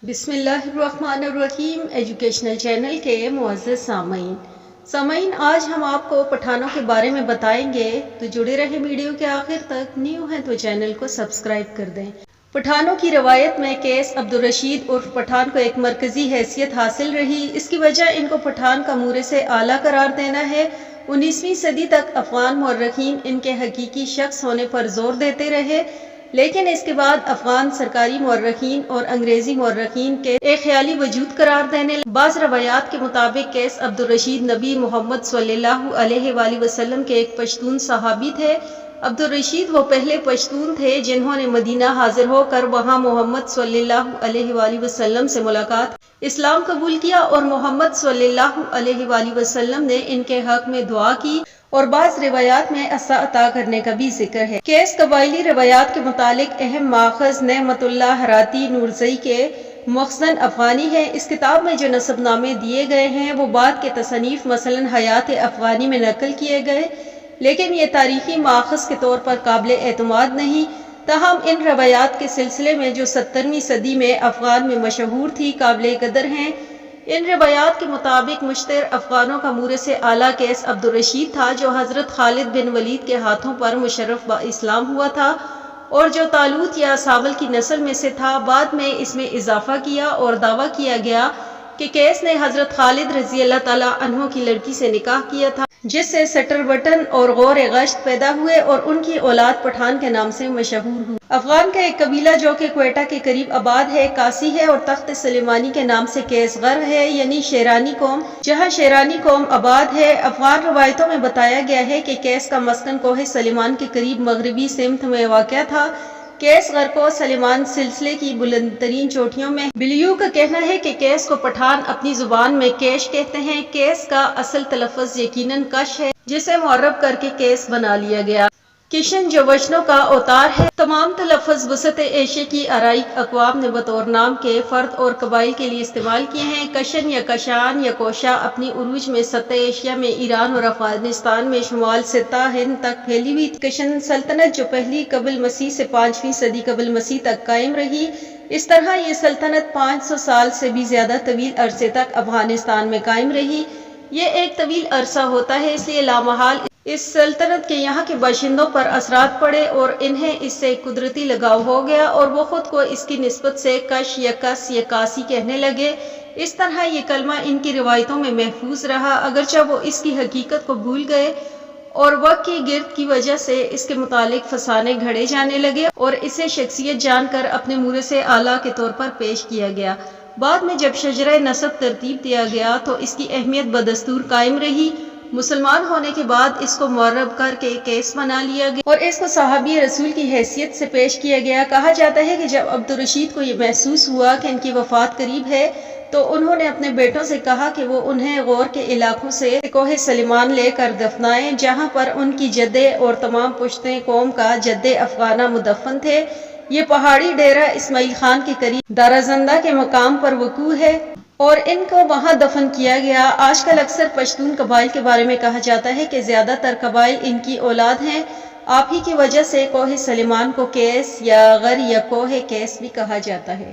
بسم اللہ الرحمن الرحیم ایجوکیشنل چینل کے معزز سامعین آج ہم آپ کو پٹھانوں کے بارے میں بتائیں گے، تو جڑے رہے ویڈیو کے آخر تک۔ نیو ہیں تو چینل کو سبسکرائب کر دیں۔ پٹھانوں کی روایت میں کیس عبدالرشید عرف پٹھان کو ایک مرکزی حیثیت حاصل رہی۔ اس کی وجہ ان کو پٹھان کا مورث اعلیٰ قرار دینا ہے۔ 19ویں صدی تک افغان مورخین ان کے حقیقی شخص ہونے پر زور دیتے رہے، لیکن اس کے بعد افغان سرکاری مورخین اور انگریزی مورخین کے ایک خیالی وجود قرار دینے لگے۔ بعض روایات کے مطابق کیس عبدالرشید نبی محمد صلی اللہ علیہ وآلہ وسلم کے ایک پشتون صحابی تھے۔ عبدالرشید وہ پہلے پشتون تھے جنہوں نے مدینہ حاضر ہو کر وہاں محمد صلی اللہ علیہ وآلہ وسلم سے ملاقات، اسلام قبول کیا، اور محمد صلی اللہ علیہ وآلہ وسلم نے ان کے حق میں دعا کی، اور بعض روایات میں عصا عطا کرنے کا بھی ذکر ہے۔ کیس قبائلی روایات کے متعلق اہم ماخذ نعمت اللہ ہراتی نورزئی کے مخزن افغانی ہے۔ اس کتاب میں جو نسب نامے دیے گئے ہیں وہ بعد کے تصانیف مثلاً حیات افغانی میں نقل کیے گئے، لیکن یہ تاریخی ماخذ کے طور پر قابل اعتماد نہیں۔ تاہم ان روایات کے سلسلے میں جو 17ویں صدی میں افغان میں مشہور تھی قابل قدر ہیں۔ ان روایات کے مطابق مشتر افغانوں کا مورث اعلیٰ کیس عبدالرشید تھا، جو حضرت خالد بن ولید کے ہاتھوں پر مشرف با اسلام ہوا تھا، اور جو طالوت یا ساول کی نسل میں سے تھا۔ بعد میں اس میں اضافہ کیا اور دعویٰ کیا گیا کہ کیس نے حضرت خالد رضی اللہ تعالیٰ عنہ کی لڑکی سے نکاح کیا تھا، جس سے سٹر بٹن اور غور گشت پیدا ہوئے، اور ان کی اولاد پٹھان کے نام سے مشہور ہوئی۔ افغان کا ایک قبیلہ جو کہ کوئٹہ کے قریب آباد ہے، کاسی ہے، اور تخت سلیمانی کے نام سے کیس غر ہے، یعنی شیرانی قوم، جہاں شیرانی قوم آباد ہے۔ افغان روایتوں میں بتایا گیا ہے کہ کیس کا مسکن کوہ سلیمان کے قریب مغربی سمت میں واقع تھا۔ کیس غر کو سلیمان سلسلے کی بلند ترین چوٹیوں میں۔ بلیو کا کہنا ہے کہ کیس کو پٹھان اپنی زبان میں کیش کہتے ہیں۔ کیس کا اصل تلفظ یقیناً کش ہے، جسے معرب کر کے کیس بنا لیا گیا۔ کشن جو وشنوں کا اوتار ہے۔ تمام تلفظ وسط ایشیا کی آرائی اقوام نے بطور نام کے فرد اور قبائل کے لیے استعمال کیے ہیں۔ کشن یا کشان یا کوشا اپنی عروج میں سطح ایشیا میں ایران اور افغانستان میں شمال سے تا ہند تک پھیلی ہوئی تھی۔ کشن سلطنت جو پہلی قبل مسیح سے 5ویں صدی قبل مسیح تک قائم رہی، اس طرح یہ سلطنت 500 سال سے بھی زیادہ طویل عرصے تک افغانستان میں قائم رہی۔ یہ ایک طویل عرصہ ہوتا ہے، اس لیے لامحال اس سلطنت کے یہاں کے باشندوں پر اثرات پڑے اور انہیں اس سے قدرتی لگاؤ ہو گیا، اور وہ خود کو اس کی نسبت سے کش یا کس یا کاسی کہنے لگے۔ اس طرح یہ کلمہ ان کی روایتوں میں محفوظ رہا، اگرچہ وہ اس کی حقیقت کو بھول گئے، اور وقت کی گرد کی وجہ سے اس کے متعلق فسانے گھڑے جانے لگے، اور اسے شخصیت جان کر اپنے مورث اعلیٰ کے طور پر پیش کیا گیا۔ بعد میں جب شجرہ نسب ترتیب دیا گیا تو اس کی اہمیت بدستور قائم رہی۔ مسلمان ہونے کے بعد اس کو معرب کر کے کیس بنا لیا گیا اور اس کو صحابی رسول کی حیثیت سے پیش کیا گیا۔ کہا جاتا ہے کہ جب عبدالرشید کو یہ محسوس ہوا کہ ان کی وفات قریب ہے، تو انہوں نے اپنے بیٹوں سے کہا کہ وہ انہیں غور کے علاقوں سے کوہ سلیمان لے کر دفنائیں، جہاں پر ان کی جدیں اور تمام پشتین قوم کا جد افغانہ مدفن تھے۔ یہ پہاڑی ڈیرہ اسماعیل خان کے قریب دارازندہ کے مقام پر وقوع ہے، اور ان کو وہاں دفن کیا گیا۔ آج کل اکثر پشتون قبائل کے بارے میں کہا جاتا ہے کہ زیادہ تر قبائل ان کی اولاد ہیں۔ آپ ہی کی وجہ سے کوہ سلیمان کو کیس یا غر یا کوہ کیس بھی کہا جاتا ہے۔